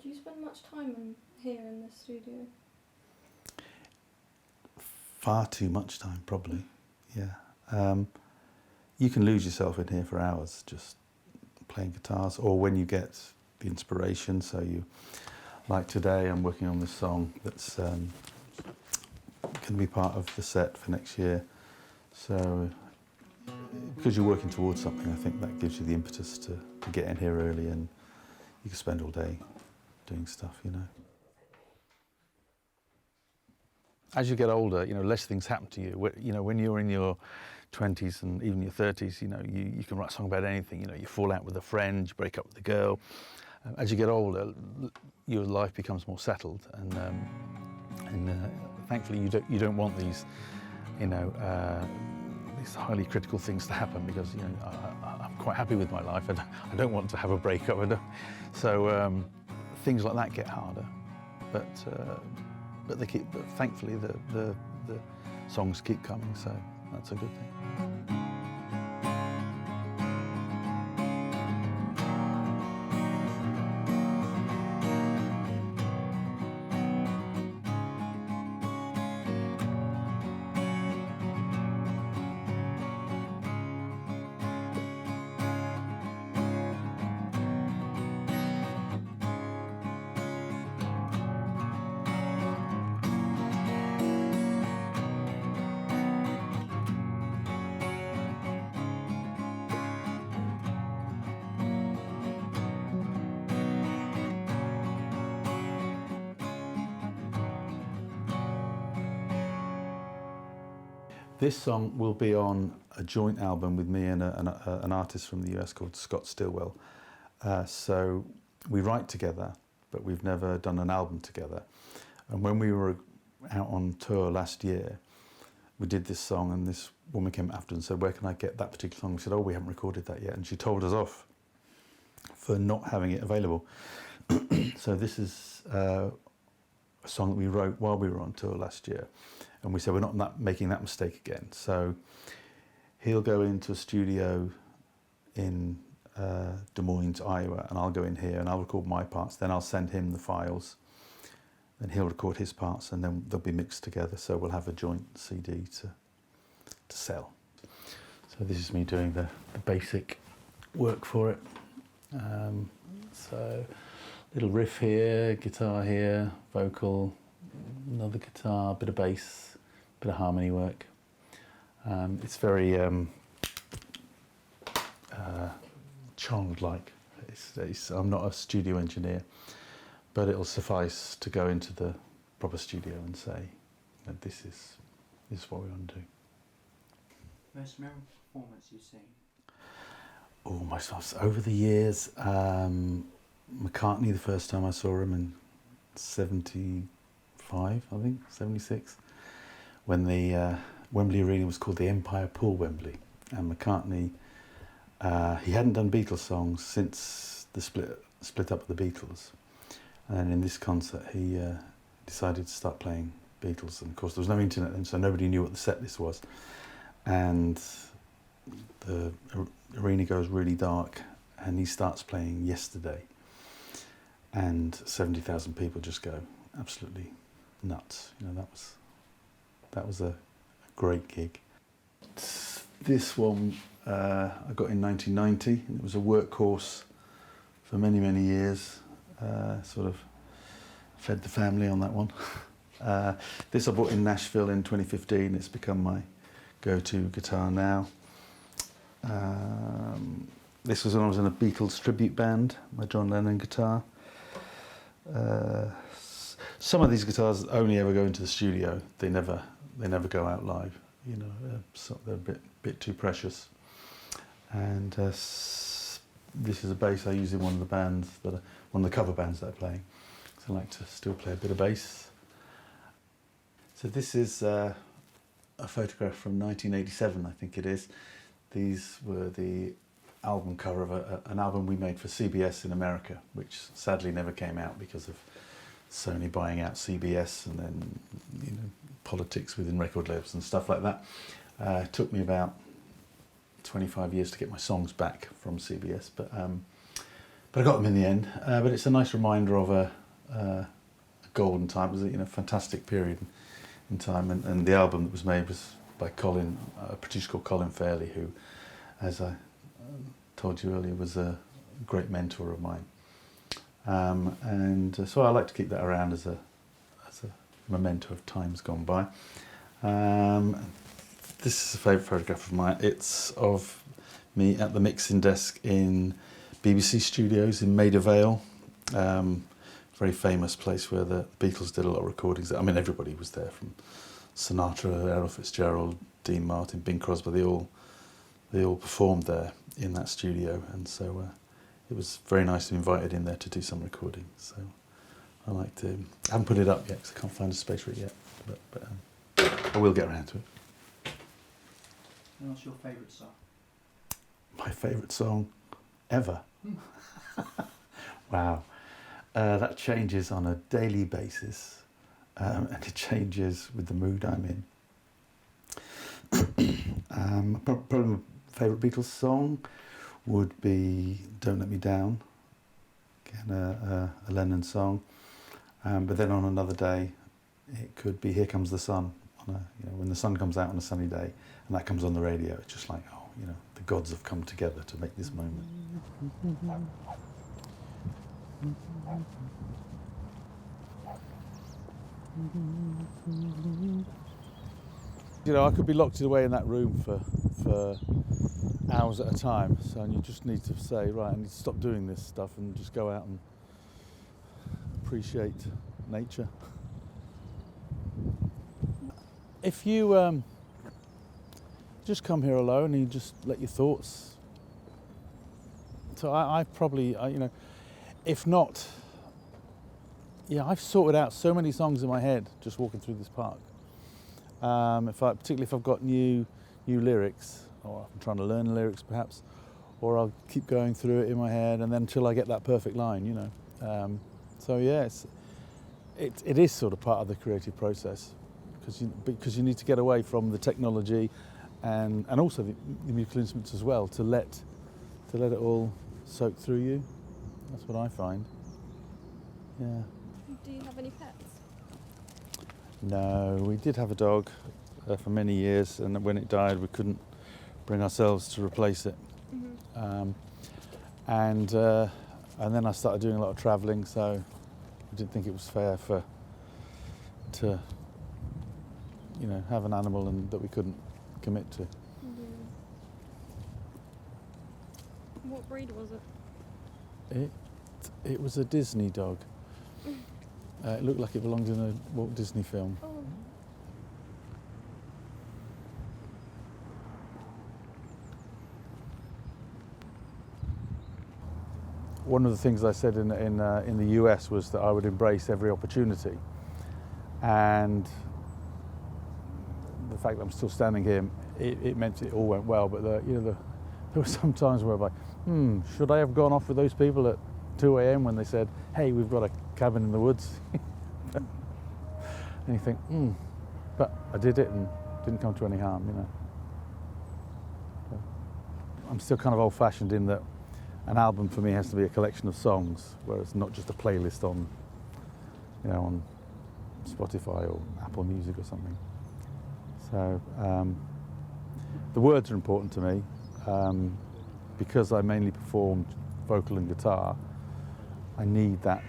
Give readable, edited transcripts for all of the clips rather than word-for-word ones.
Do you spend much time here in the studio? Far too much time, probably, yeah. You can lose yourself in here for hours just playing guitars, or when you get the inspiration. So you, like today, I'm working on this song that's going to be part of the set for next year. So because you're working towards something, I think that gives you the impetus to get in here early, and you can spend all day doing stuff, you know. As you get older, you know, less things happen to you. You know, when you're in your 20s and even your 30s, you know, you can write a song about anything. You know, you fall out with a friend, you break up with a girl. As you get older, your life becomes more settled, and thankfully you don't want these, you know, these highly critical things to happen, because, you know, I'm quite happy with my life, and I don't want to have a breakup. So things like that get harder, but thankfully the songs keep coming, so that's a good thing. This song will be on a joint album with me and an artist from the US called Scott Stilwell. So we write together, but we've never done an album together. And when we were out on tour last year, we did this song, and this woman came after and said, "Where can I get that particular song?" We said, "Oh, we haven't recorded that yet." And she told us off for not having it available. So this is a song that we wrote while we were on tour last year. And we said, we're not making that mistake again. So he'll go into a studio in Des Moines, Iowa, and I'll go in here and I'll record my parts. Then I'll send him the files, then he'll record his parts, and then they'll be mixed together. So we'll have a joint CD to sell. So this is me doing the basic work for it. So little riff here, guitar here, vocal, another guitar, bit of bass, bit of harmony work. It's very childlike. I'm not a studio engineer, but it'll suffice to go into the proper studio and say that this is what we want to do. Most memorable performance you've seen? Oh, myself. Over the years, McCartney, the first time I saw him in 75, I think, 76, when the Wembley Arena was called the Empire Pool Wembley, and McCartney, he hadn't done Beatles songs since the split up of the Beatles, and in this concert he decided to start playing Beatles, and of course there was no internet then, so nobody knew what the set list was, and the arena goes really dark, and he starts playing Yesterday, and 70,000 people just go absolutely nuts. You know, that was a great gig. This one I got in 1990, and it was a workhorse for many, many years. Sort of fed the family on that one. This I bought in Nashville in 2015. It's become my go-to guitar now. This was when I was in a Beatles tribute band, my John Lennon guitar. Some of these guitars only ever go into the studio. They never go out live. You know, so they're a bit too precious. And this is a bass I use in one of the cover bands that I'm playing. So I like to still play a bit of bass. So this is a a photograph from 1987, I think it is. These were the album cover of an album we made for CBS in America, which sadly never came out because of Sony buying out CBS and then, you know, politics within record labels and stuff like that. It took me about 25 years to get my songs back from CBS, but I got them in the end. But it's a nice reminder of a golden time. It was a, you know, fantastic period in time, and the album that was made was by a producer called Colin Fairley, who, as I told you earlier, was a great mentor of mine. So I like to keep that around as a memento of times gone by. This is a favourite photograph of mine. It's of me at the mixing desk in BBC Studios in Maida Vale. Very famous place where the Beatles did a lot of recordings. I mean, everybody was there, from Sinatra, Ella Fitzgerald, Dean Martin, Bing Crosby. They all performed there in that studio, and so it was very nice to be invited in there to do some recording. So I haven't put it up yet because I can't find a space for it yet, but I will get around to it. And what's your favourite song? My favourite song ever? Wow. That changes on a daily basis, and it changes with the mood I'm in. Probably my favourite Beatles song would be Don't Let Me Down, again a Lennon song. But then on another day, it could be Here Comes the Sun, when the sun comes out on a sunny day, and that comes on the radio. It's just like, oh, you know, the gods have come together to make this moment. You know, I could be locked away in that room for hours at a time, so you just need to say, right, I need to stop doing this stuff and just go out and appreciate nature. If you just come here alone and you just let your thoughts, so I probably, you know, if not, yeah, I've sorted out so many songs in my head just walking through this park. Particularly if I've got new lyrics, or I'm trying to learn the lyrics perhaps, or I'll keep going through it in my head, and then until I get that perfect line, you know. So yeah, it is sort of part of the creative process, because you need to get away from the technology, and also the musical instruments as well, to let it all soak through you. That's what I find. Yeah. Do you have any pets? No, we did have a dog for many years, and when it died, we couldn't bring ourselves to replace it. Mm-hmm. And then I started doing a lot of travelling, so I didn't think it was fair to you know, have an animal that we couldn't commit to. Yeah. What breed was it? It was a Disney dog. It looked like it belonged in a Walt Disney film. Oh. One of the things I said in the US was that I would embrace every opportunity, and the fact that I'm still standing here, it meant it all went well. But there were some times where I'm like, should I have gone off with those people at 2 a.m. when they said, "Hey, we've got a cabin in the woods"? And you think, but I did it and didn't come to any harm, you know. So I'm still kind of old-fashioned in that an album for me has to be a collection of songs, whereas not just a playlist on Spotify or Apple Music or something. So the words are important to me, because I mainly performed vocal and guitar. I need that.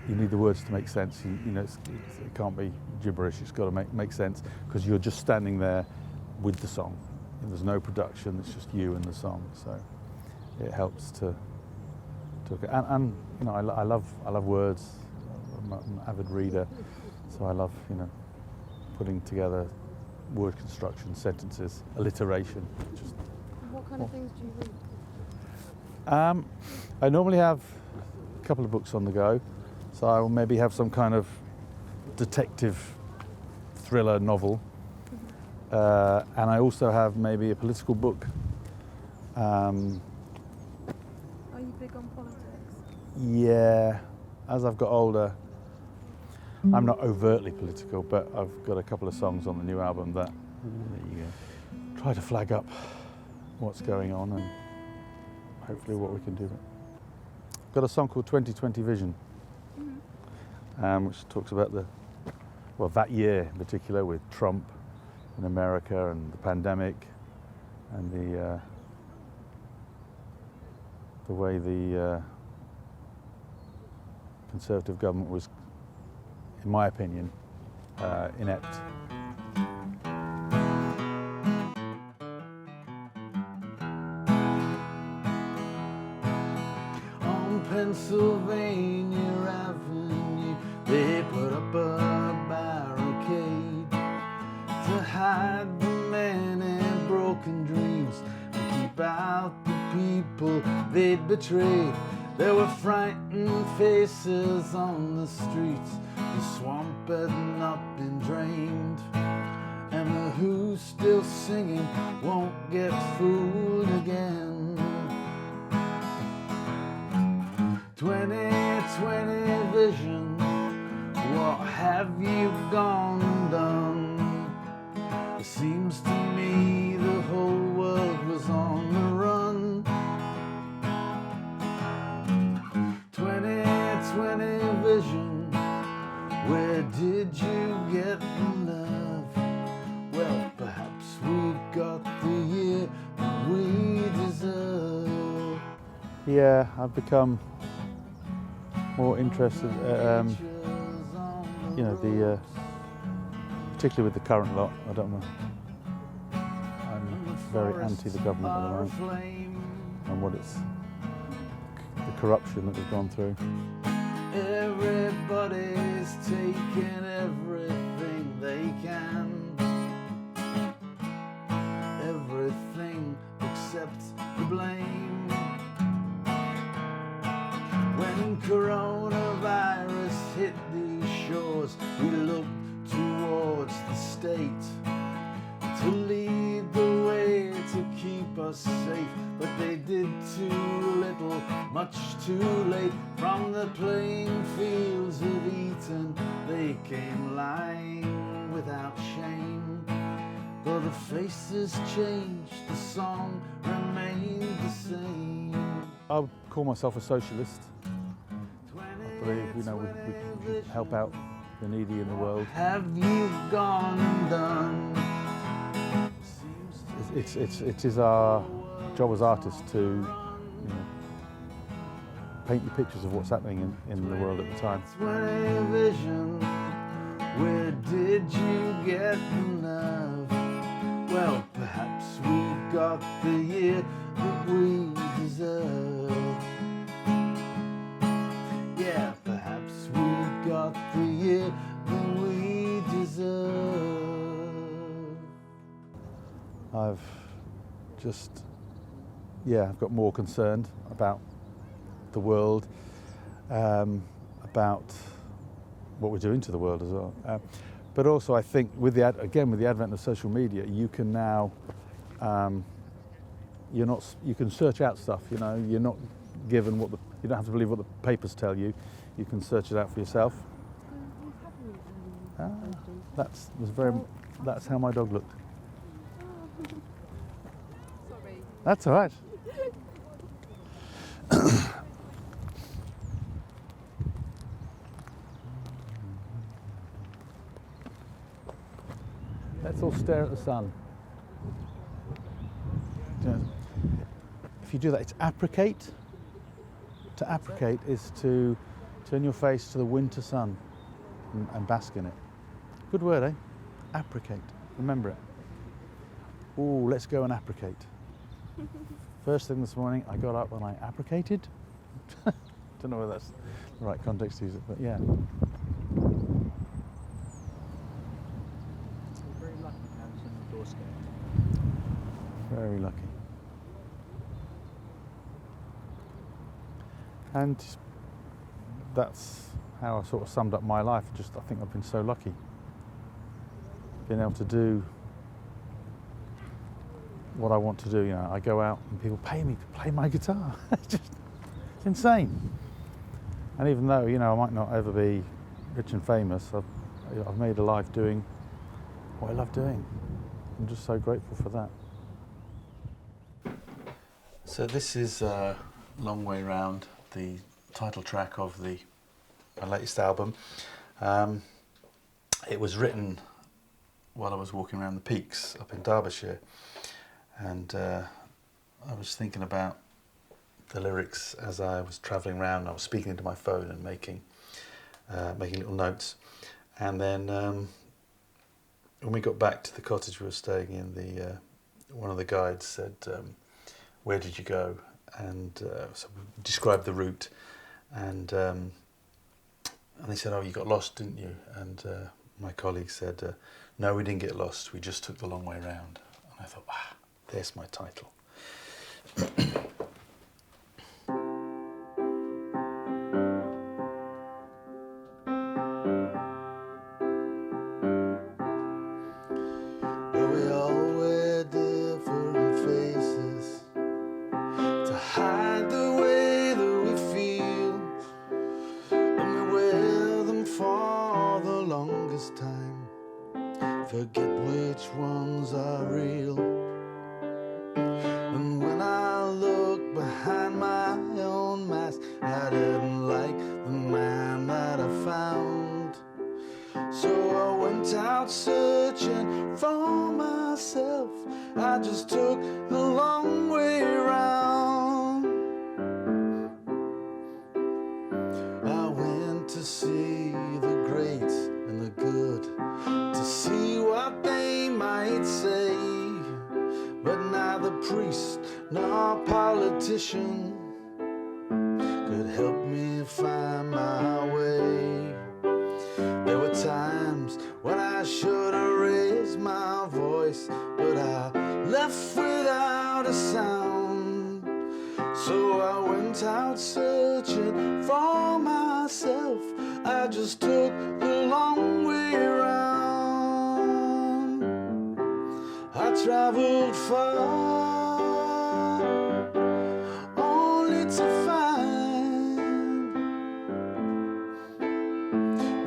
You need the words to make sense. You know, it can't be gibberish. It's got to make sense, because you're just standing there with the song. And there's no production. It's just you and the song. So it helps to and you know, I love words. I'm an avid reader, so I love, you know, putting together word construction, sentences, alliteration. What kind of things do you read? I normally have a couple of books on the go, so I will maybe have some kind of detective thriller novel, And I also have maybe a political book. Are you big on politics? Yeah, as I've got older, I'm not overtly political, but I've got a couple of songs on the new album that try to flag up what's going on and hopefully what we can do. Got a song called 2020 Vision, which talks about that year in particular with Trump in America and the pandemic and the way the Conservative government was, in my opinion, inept. On Pennsylvania Avenue, they put up a barricade to hide the many broken dreams and keep out the people they'd betrayed. There were frightened faces on the streets. The swamp had not been drained, and the Who's still singing won't get fooled again. 2020 vision, what have you gone and done? It seems to me the whole world was on the run. 2020 vision, where did you get the love? Well, perhaps we got the year that we deserve. Yeah, I've become more interested, particularly with the current lot. I don't know. I'm very anti the government at the moment and what it's, the corruption that we've gone through. Everybody's taking everything they can. Everything except the blame. When coronavirus hit these shores, we looked towards the state to lead the way, to keep us safe, but they did too little, much too late. From the playing fields of Eton, they came lying without shame. Though the faces changed, the song remained the same. I would call myself a socialist. I believe, we can help out the needy in the world. Have you gone and done? It is our job as artists to paint the pictures of what's happening in the world at the time. Vision, where did you get the love? Well, perhaps we got the year that we deserve. Yeah, perhaps we got the year that we deserve. I've got more concerned about the world, about what we're doing to the world as well. But also, I think with the advent of social media, you can now you can search out stuff. You're not given you don't have to believe what the papers tell you. You can search it out for yourself. That's how my dog looked. Sorry. That's all right. Let's all stare at the sun. If you do that, it's appreciate. To appreciate is to turn your face to the winter sun and bask in it. Good word, eh? Appreciate. Remember it. Ooh, let's go and appreciate. First thing this morning, I got up and I appreciated. Don't know whether that's the right context to use it, but yeah. Very lucky to have this on your doorstep. Very lucky. And that's how I sort of summed up my life. I think I've been so lucky. Being able to do what I want to do. You know, I go out and people pay me to play my guitar. It's insane. And even though, you know, I might not ever be rich and famous, I've made a life doing what I love doing. I'm just so grateful for that. So this is Long Way Round, the title track of my latest album. It was written while I was walking around the peaks up in Derbyshire, and I was thinking about the lyrics as I was travelling around. I was speaking into my phone and making little notes, and then when we got back to the cottage we were staying in, one of the guides said, "Where did you go?" And so we described the route, and they said, "Oh, you got lost, didn't you?" And my colleague said, "No, we didn't get lost. We just took the long way round." And I thought, there's my title. We all wear different faces to hide the way that we feel, and we wear them for the longest time, forget which ones are real. And when I look behind my own mask, I didn't like the man that I found, so I went out searching for myself. I just took the long way round. I went to see the great and the good, to see what they might say, but neither priest nor politician could help me find my way. There were times when I should have raised my voice, but I left without a sound. So I went out searching for myself. I just took the long way round. I traveled far, only to find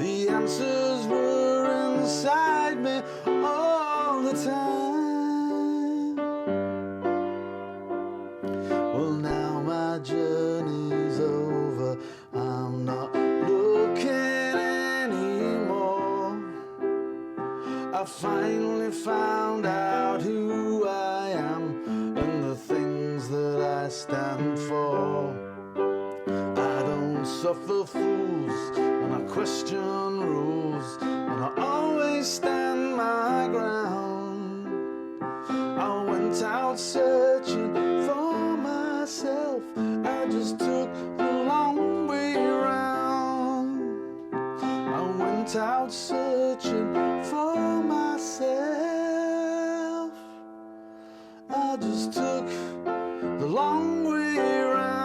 the answers were inside me all the time. Well, now my journey's over, I'm not looking anymore. I finally found out who I am and the things that I stand for. I don't suffer fools, and I question rules, and I always stand my ground. I went out searching for myself. I just took the long way round. I went out searching for myself. I just took the long way round.